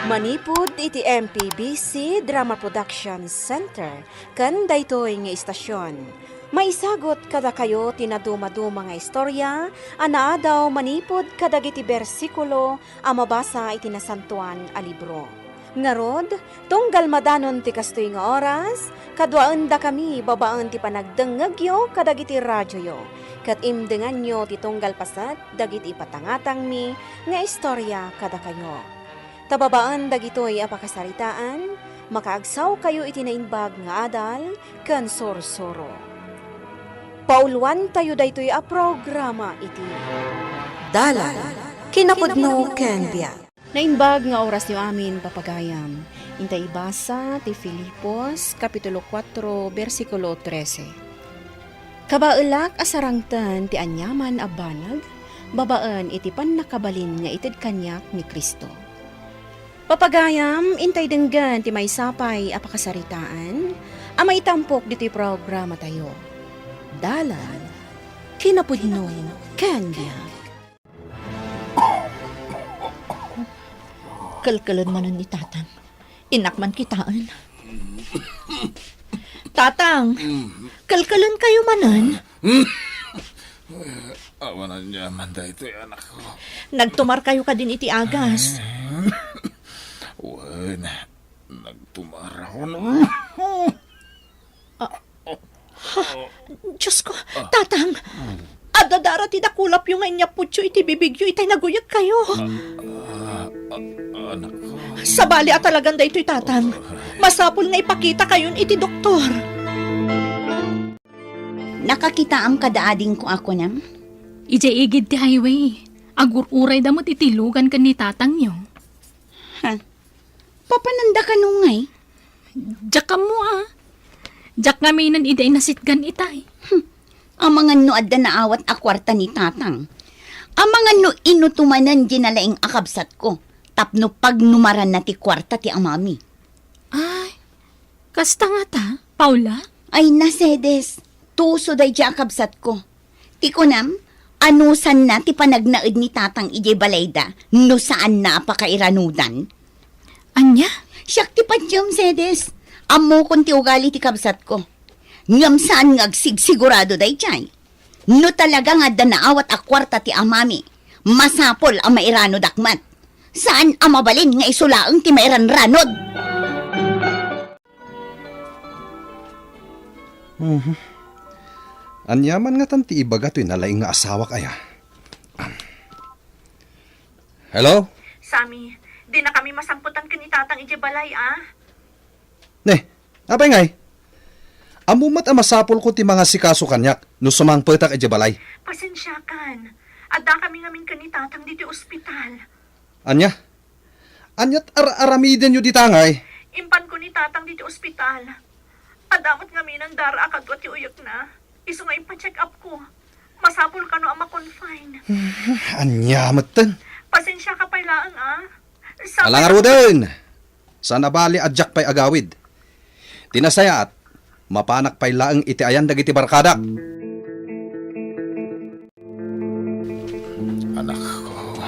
Manipud iti MPBC Drama Production Center ken daytoy nga istasyon. Maisagot kada kayo tinaduma-duma nga istorya, anaadaw manipod kadagiti bersikulo a mabasa iti nasantuan a libro. Ngarod, tunggal madanon ti kastoy nga oras, kadwaan da kami babaan ti panagdengegyo kadagiti radyoyo. Kat imdengan nyo ti tunggal pasat dagiti patangatang mi nga istorya kada kayo. Tababaan dagitoy apakasaritaan, makaagsaw kayo iti naimbag nga adal ken sorsoro. Pauluan tayo daytoy a programa iti Dala Kinapudno ken Biag. Naimbag nga oras niyo amin papagayam. Intay ibasa ti Filipos kapitulo 4 bersikulo 13. Kabaelak asarangtan ti anyaman a banag, babaan iti pannakabalin nga ited kanyak ni Kristo. Papagayam, intay denggan ti maysapay a pakasaritaan, a maitampok diti programa tayo. Dalan Kinapudno ken Biag. Kalkalan manan ni Tatang. Inakman kitaan. Tatang, kalkalan kayo manan. Awanan niya man dahito anak ko. Nagtumar kayo ka din iti agas. Wan, nagtumara ko no. Diyos ko, Tatang. Adadara ti dakulap yung nga inyaputyo iti bibigyo itay naguyag kayo. Anak ko. Sabali at talagang da ito'y Tatang. Masapul nga ipakita kayon iti doktor. Nakakita ang kadaading ko ako nam? Ije igid ti highway. Agur-uray damot itilugan kan ni Tatang nyo. Ha? Papananda ka nung ngay? Diyak mo Diyak nga may nan iday nasitgan itay. Ang mga nuad na naawat a kwarta ni Tatang. Ang mga no inutumanan ginalaing akabsat ko. Tapno pagnumaran na ti kwarta ti amami. Ay, kasta nga ta, Paula? Ay nasedes, tuso day di akabsat ko. Ti kunam, anusan na ti panagnaid ni Tatang ije balayda, no saan na pakairanudan? Anya? Siyak ti padyam sedes, amo kon ti ugali ti kabsat ko. Ngam saan ngagsigsigurado day jay. No talaga nga da naawat a kwarta ti amami, masapol ang mairano dakmat. Saan ang mabalin nga isulaang ti mairan ranod? Anyaman nga tanti ibaga to'y nalaing nga asawa kaya. Hello? Sami, di na kami masamputan ka ni Tatang ije balay Ne, apay ngay? Amumat ang masapol ko ti mga sikaso kanyak no sumangpetak balay. Pasensyakan. Adda kami ngamin ka ni Tatang diti ospital. Anya? Anyat aramiden nyo di tangay? Impan ko ni Tatang diti ospital. Adamot ngamin ang dara akadwa ti uyok na. Iso nga ipa-check up ko. Masapul ka no ang ma-confine. Anyamat tan. Pasensya ka pailaan Alangar mo din. Sana bali adjak pa'y agawid. Tinasayaat, mapanak pa'y laang iti ayan dagiti barkada. Anak ko.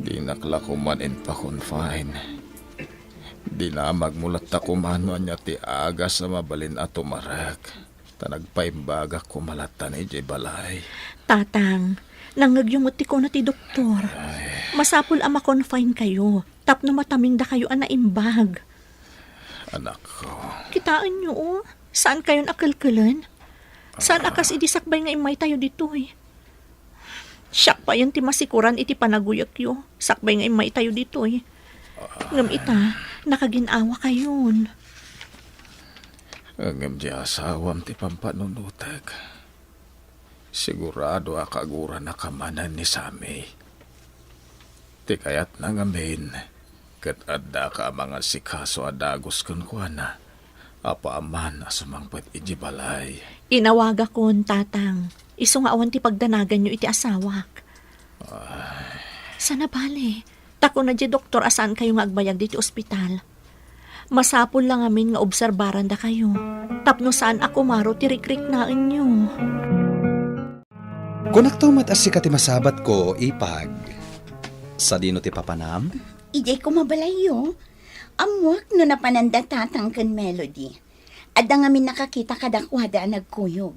Di naklakuman in pa-confine. Di na magmulat na kumano niya ti aga sa mabalin at tumarag. Tanagpaimbaga kumalatan ni balay. Tatang, nangagyumot ti ko na ti doktor. Masapul ang ma-confine kayo. Tapno mataming da kayo ang naimbag. Anak ko. Kitaan nyo Saan kayo nakalkalan? Saan akas idisakbay nga imay tayo dito Siyak pa yan ti masikuran iti panaguyak yo. Sakbay nga imay tayo dito Ngam ita, nakaginawa kayon. Ngam di asawam ti pampanunutag. Sigurado akagura na kamanan ni Sami. Ti kayat na ngamin, kat adda ka mga sikaso adagos kun kuana. Apa aman asumangpet iji balay. Inawaga kon, Tatang. Iso nga awan ti pagdanagan nyo iti asawak. Sana bale. Tako na di doktor asaan kayo nga agbayag diti ospital. Masapol lang amin nga obserbaran da kayo. Tapno saan ako maro ti rikrik na inyo. Kung nagtumat as si katimasabat ko, ipag. Sa dino ti papanam? Ijay ko mabalayo. Amwak no napananda tatang kan Melody. Ada nga min nakakita kadakwada nagkuyog.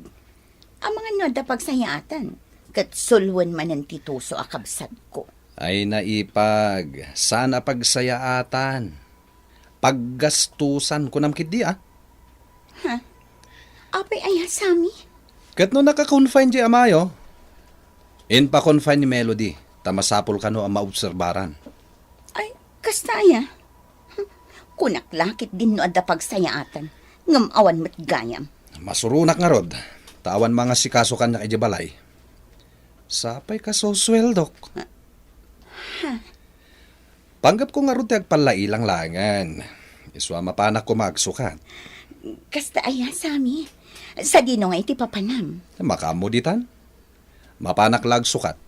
Ang mga noda pagsayatan. Kat sulwan man ang tituso akabsat ko. Ay naipag, sana pagsayaatan. Paggastusan ko namkit di Apay aya sami. Kat no naka-confine di amayo. In pa confine ni Melody, tamasapol ka no ang maobserbaran. Ay, kastaya. Kunak lakit din no ada pagsayaatan. Ngam awan mat gayam. Masurunak nga rod. Tawan mga sikaso kanya kay Jabalay. Sapay ka so sweldok. Panggap ko nga rod agpalailang langan. Iswa mapanak ko magsukat. Kasta aya sami. Sa dino nga iti papanam. Makamuditan. Mapanak lag sukat.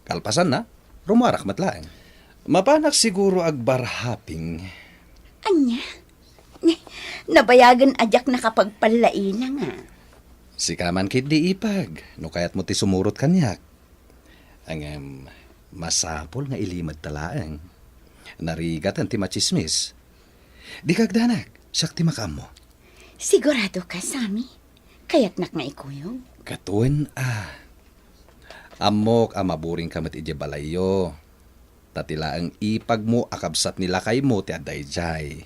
Kalpasan na, rumarak matlaeng. Mapanak siguro agbarhaping. Anya? Nabayagan ajak nakapagpalaina nga. Si kaman kit di ipag, no kayat mo ti sumurot kanyak. Ang masapol nga ilimad talaang. Narigat ang ti machismis. Di kagdanak, siyak ti makamo. Sigurado ka, Sami? Kaya't nak nga ikuyog? Katuin Amok amaburing kamat ije balayo. Tatila ang ipag mo akabsat nila kay mo ti adayjay.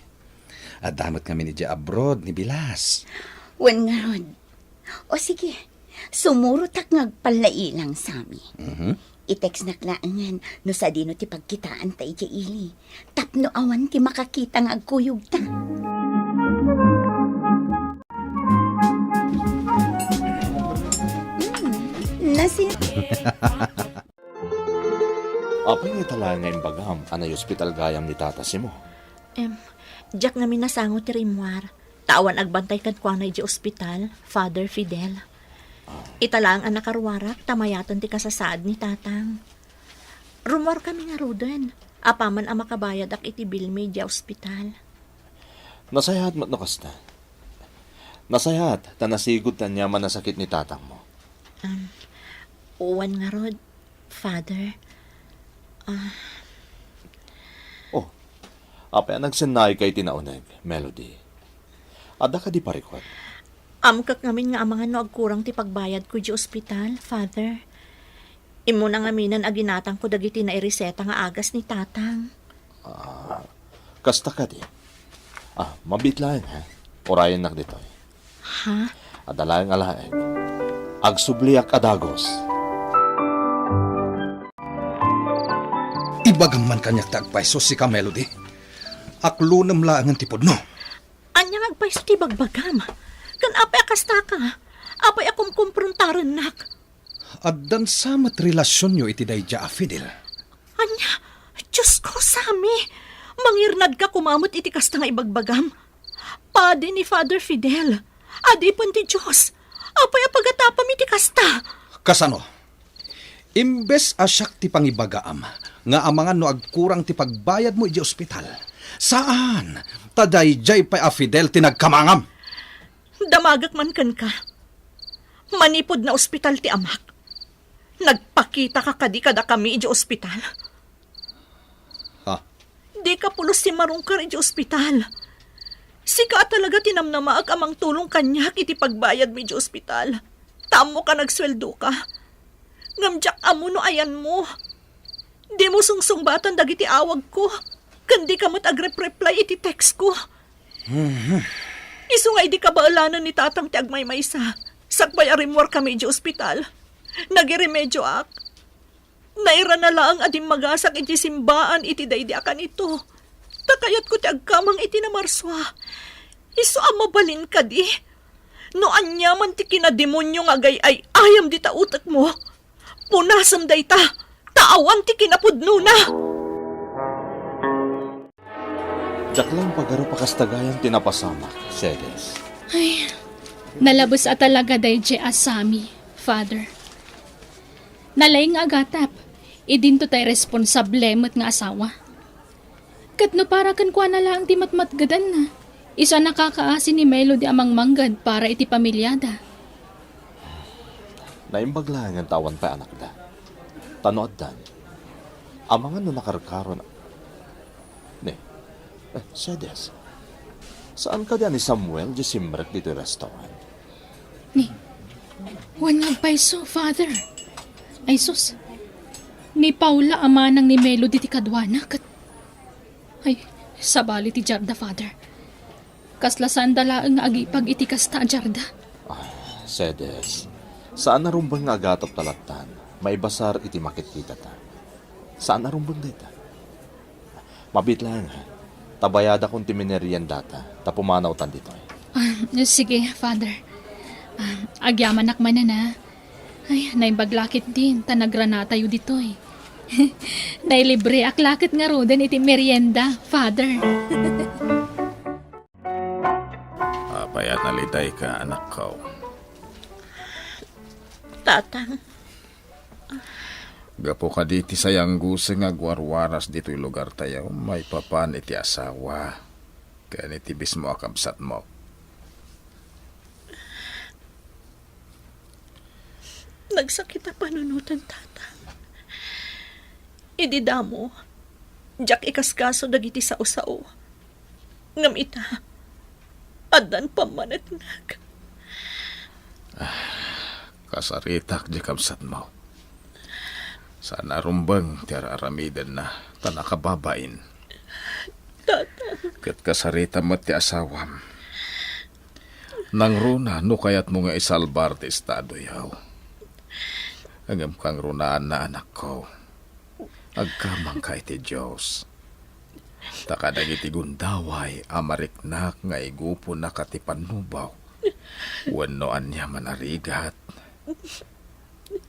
At damat kami ni abroad ni Bilas. Wan nga rod. O sige, sumurot ak ngagpalailang, Sami. I-text naklaangan no sa dino ti pagkitaan ta ije ili. Tapno awan ti makakita nga agkuyog ta. Nasi... Apay nga tala nga imbagam, anay ospital gayam ni tata si mo. Jack nga minasangot ti rimwar. Tawan agbantay kan kwa na iji ospital, Father Fidel. Italang ang nakarwarak, tamayatan ti kasasaad ni tatang. Rumor kami nga ruden. Apaman ang makabayad ak iti bill may iji ospital. Nasayahat mat nakasta. Nasayahat, tanasigod ta niya man nasakit ni tatang mo. Uwan nga rod, Father. Oh, apay ang nagsinay kay tinauneg, Melody. Ada ka di parikot. Amkak ngamin nga amangan no agkurang ti pagbayad ko di ospital, Father. Imo na ngaminan aginatang ko dagiti na ireseta nga agas ni tatang. Kasta ka di. Mabitlayan ha. Orayan nak dito. Ha? Adalayang alaeg. Agsubliak adagos. Ibagang man kanyak tagpaiso si ka Melody. Aklunam lang ang tipod no. Anya agpaiso ti bagbagam. Kan apay akasta ka. Apay akom kumprontaran nak. Addan samat relasyon nyo iti dayja a Fidel. Anya, Diyos ko, Sami. Mangirnad ka kumamot iti kasta nga ibagbagam. Padi ni Father Fidel. Adipon ti Diyos. Apay apagatapam iti kasta. Kasano? Imbes asyak ti pangibagaam, nga amangan no agkurang ti pagbayad mo iti ospital. Saan? Tadayjay pa a Fidel tinagkamangam. Damagak man kan ka. Manipod na ospital ti amak. Nagpakita ka kadikada kami iti ospital. Ha? Di ka pulos si marungkar iti ospital. Sika talaga tinamnamaag amang tulong kanyak iti pagbayad mi iti ospital. Tamo ka nagsweldo ka. Ngamjak amo no ayan mo. Di mo sungsungbatan dagiti awag ko. Kandi ka mat agrep-reply iti text ko. Isu nga di ka baalanan ni tatang ti agmaymaysa. Sakbay arimwar kami iti ospital. Nagiremedyo ak. Naira na lang adim magasak iti simbaan iti daydiakan ito. Takayat ko ti agkamang iti namarswa. Isu amabalin ka di. No anya man ti kinademonyo nga ay ayam di ta utak mo. Punasam day ta. Taawan ti kinapudno na. Daklang pagaro pakastagayan tinapasamak, Sedes. Ay, nalabos at talaga dayjay asami, Father. Nalay nga agatap, idinto tay responsable met nga asawa. Katno para kan kwa na lang ti matmatgadan na. Isa nakakaasi ni Melody amang manggad para iti pamilyada. Naimbag lang ang tawan pa anak da. Tanood dan. Amangan no nakarkaron. Sedes, saan ka diyan ni Samuel di simrek dito restaurant? Wan nga paiso, Father. Ay sus, ni Paula amanang ni Melody ti kadwana kat... Ay, sabali ti Jarda, Father. Kaslasan dalaang nga agipag iti kasta, Jarda. Sedes, saan narumbang nga agatop talatan? May basar iti makikita ta. Saan narumbang data? Mabit lang ha. Tabayada kong timinerian data. Tapumanaw tan dito eh. Sige, Father. Agyaman akman na. Ay, naibaglakit din. Tanagranata yu dito eh. Nailibre aklakit nga roden iti merienda, Father. Apaya nalitay ka, anak ko. Tatang, Gapo ka diti sayang guseng agwarwaras dito'y lugar tayo, may papan iti asawa. Kaya nitibis mo akabsat mo. nagsakit ang panunutan, tata. Idi damo, jak ikaskaso dagiti sao-sao. Ngam ita, adan pamanatnag. Kasaritak di kabsat mo. Sana rumbang tiara aramidan na tanakababain. Tata, Kat kasarita mo ti asawam. Nang runa, no kayat mo nga isalbar ti estado yaw. Agam kang runaan na anak ko. Agkamang ka iti Diyos. Takadag iti gundaway, amariknak nga igupo na katipanubaw. Wanoan niya manarigat.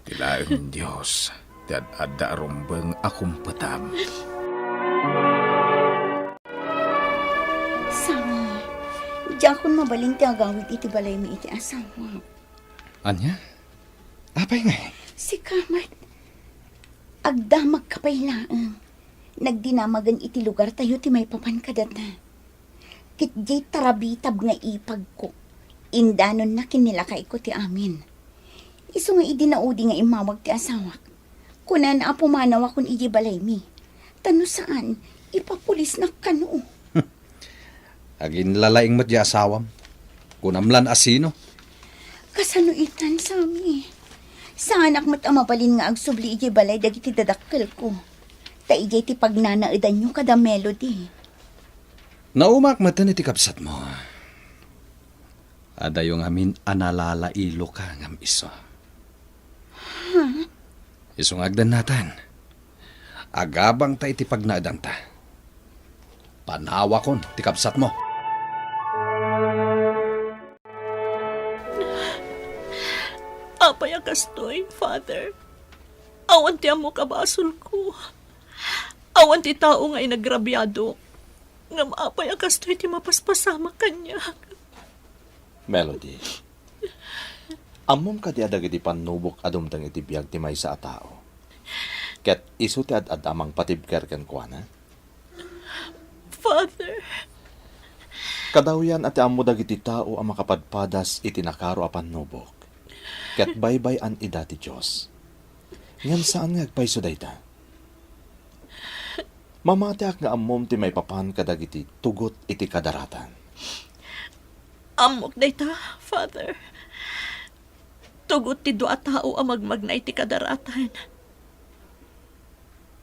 Tilaing Diyos, tiad adda rumbang akumpatam. Sami, diyan kun mabaling ti agawid iti balay mi iti asawa. Anya? Apay nga eh. Si Kamat, agdamag kapay laang. Nagdinamagan iti lugar tayo ti may papan kadata. Kitjay tarabitab nga ipag ko. Indanon na kinilakay ko ti amin. Iso nga idinaudi nga imawag ti asawak. Kunan na pumanaw akong iji balay mi. Tano saan, ipapulis na kano. Agin lalaing mat di asawam. Kunamlan asino. Kasano itan sami. Saan akmat amabalin nga agsubli iji balay dagiti dadakkel ko. Ta ijay ti pagnanaidan nyo kada Melody. Naumak matan iti kapsat mo. Ada yung amin analala ilo ka ngam iso. Isong agdan natan. Agabang ta iti pagnaadang ta. Panawa kon ti kapsat mo. apay akastoy, Father. Awan ti amo kabasol ko. Awan ti tao nga inagrabyado. Ngam apay akastoy ti mapaspasama kanya. Melody, amom ka di adag iti panubok adumtang iti biyag ti may sa tao. Ket iso ti ad amang patibker ken kuana. Father, Kadawyan ati amo dagiti tao ang makapadpadas iti nakaro a panubok. Ket baybay an ida ti Dios. Ngem saan nga agpayso dayta? Mamatiak nga amom ti may papan kadagiti tugot iti kadaratan. amok dayta, Father. Tugot ti dua tao ang magmagnay ti kadaratan.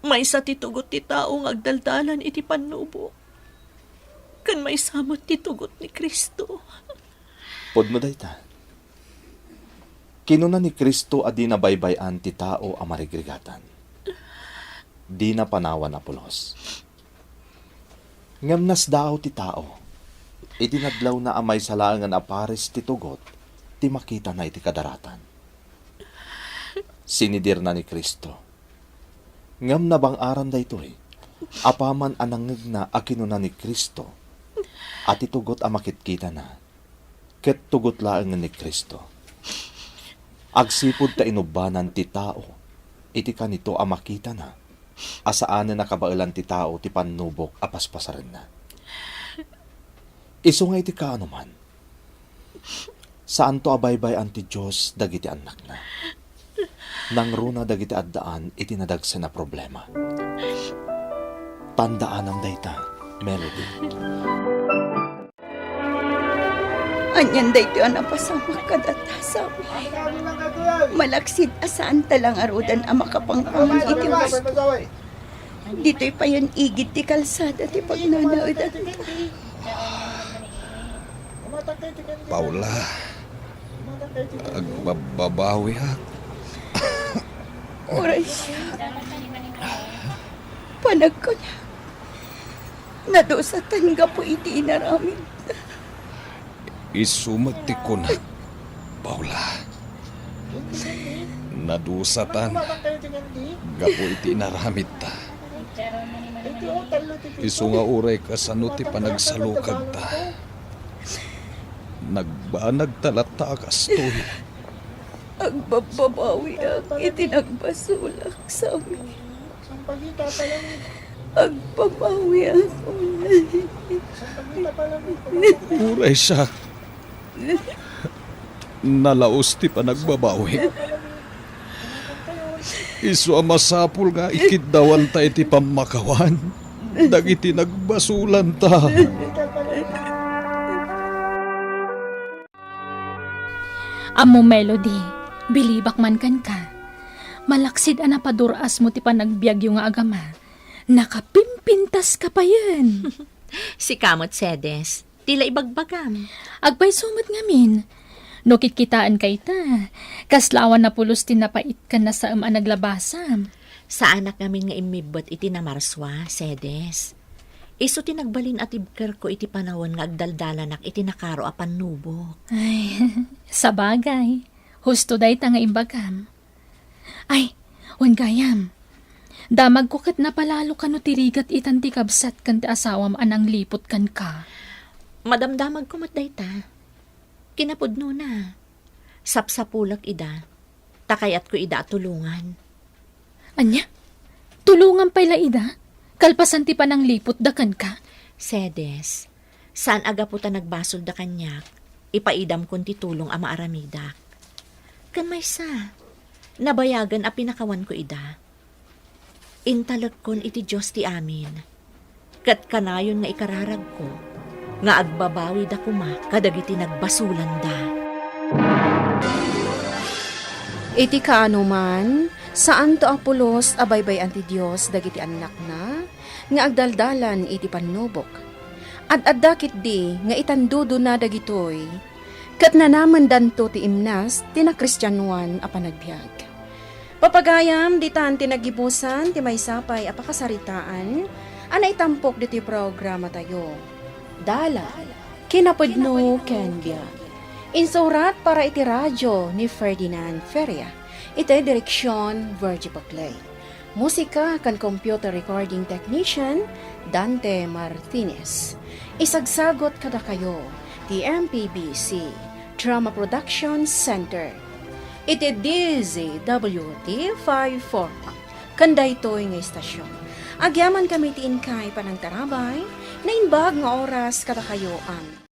May sa ti tugot ti tao nga agdaldalan iti panubo. Kan may samot ti tugot ni Kristo. Pod mo dayta. Kinuna ni Kristo adi na baybayan ti tao ang marigrigatan. Di na panawan na pulos. Ngam nasdaaw ti tao. Idinadlaw na amay salangan apares ti tugot, ti makita na iti kadaratan. Sinidir na ni Kristo. Ngam na bang aram da ito'y, apaman anangig na akinuna ni Kristo, at itugot ang makitkita na, ket tugot laang ni Kristo. Agsipod ta inubanan ti tao, iti kanito ang makita na, asaan na nakabailan ti tao ti panubok apaspasarin na. Iso nga iti kaano man, saan to abaybay anti Diyos dagiti anak na. Nang runa dagiti addaan iti nadagsa na problema. Tandaan ang dayta, Melody. Anyan da ito ang napasamak kadata sa amin. Malaksid asaan talang arudan ang makapangpamang iti gusto. Dito'y pa yun igit ti kalsada ti pagnanaod at Paula, agbabawi ha. oras siya. Panag ko na. Nadusatan nga po iti inaramid. Isumati ko na, Paula. Nadusatan. Gapo iti naramit ta. Isu nga uray kasanuti panagsalukag ta. Nagbanag talata kastoy. Agbababawi ang itinagbasulak sa amin. Agbabawi ako. Uray siya. Nalaos ti panagbabawi. Isu ang masapul nga ikiddawan ta iti pamakawan. Dagiti nagbasulan ta. Amo Melody, bilibak man kan ka. Malaksid ana paduras mo ti panagbiag yung nga agama. Nakapimpintas ka pa yan. Si Kamot Sedes, tila ibagbagam. Agbay sumat ngamin. Nukit kitaan kay ta. Kaslawan na pulos tinapait ka na sa naglabasam. Sa anak namin nga imibot iti na Marswa, Sedes. Iso tinagbalin at ibker ko iti panahon nga agdaldalanak iti nakaro apan nubok. Ay, sa bagay. Husto day ta nga imbagam. Ay, gayam. Damag ko kat napalalo ka no tirigat itan ti kabsat kan ti asawam anang lipot kan ka. Madamdamag ko matday ta. Kinapudno na. Sapsapulak ida. Takayat ko ida tulungan. Anya? Tulungan pala ida? Kalpasan ti panang lipot dakan ka? Sedes, saan aga po ta nagbasol da kanyak, ipaidam kun ti tulong ama aramidak. Kan may sa, nabayagan a pinakawan ko ida. Intalag kon iti Diyos ti amin. Kat kanayon nga ikararag ko, nga agbabawi da kuma kadagiti nagbasulan da. Iti kaano man, saan to apulos abaybay anti Diyos dagiti anak na, nga agdaldalan iti panubok. At addakit di nga itandudo na dagitoy, kat nanaman danto ti imnas tinakristyanuan a panagbiag. Papagayam ditan tinagibusan ti maysapay a pakasaritaan, anay tampok diti programa tayo. Dala, kinapudno ken biag. Insurat para iti radyo ni Ferdinand Feria. Iti direksyon Virgie Paclay. Musika kan computer recording technician Dante Martinez. Isagsagot kada kayo ti MPBC Drama Production Center. Iti DZWT 54 kanday toy nga istasyon. Agyaman kami ti inkay panang tarabay na inbag nga oras kada kayo ang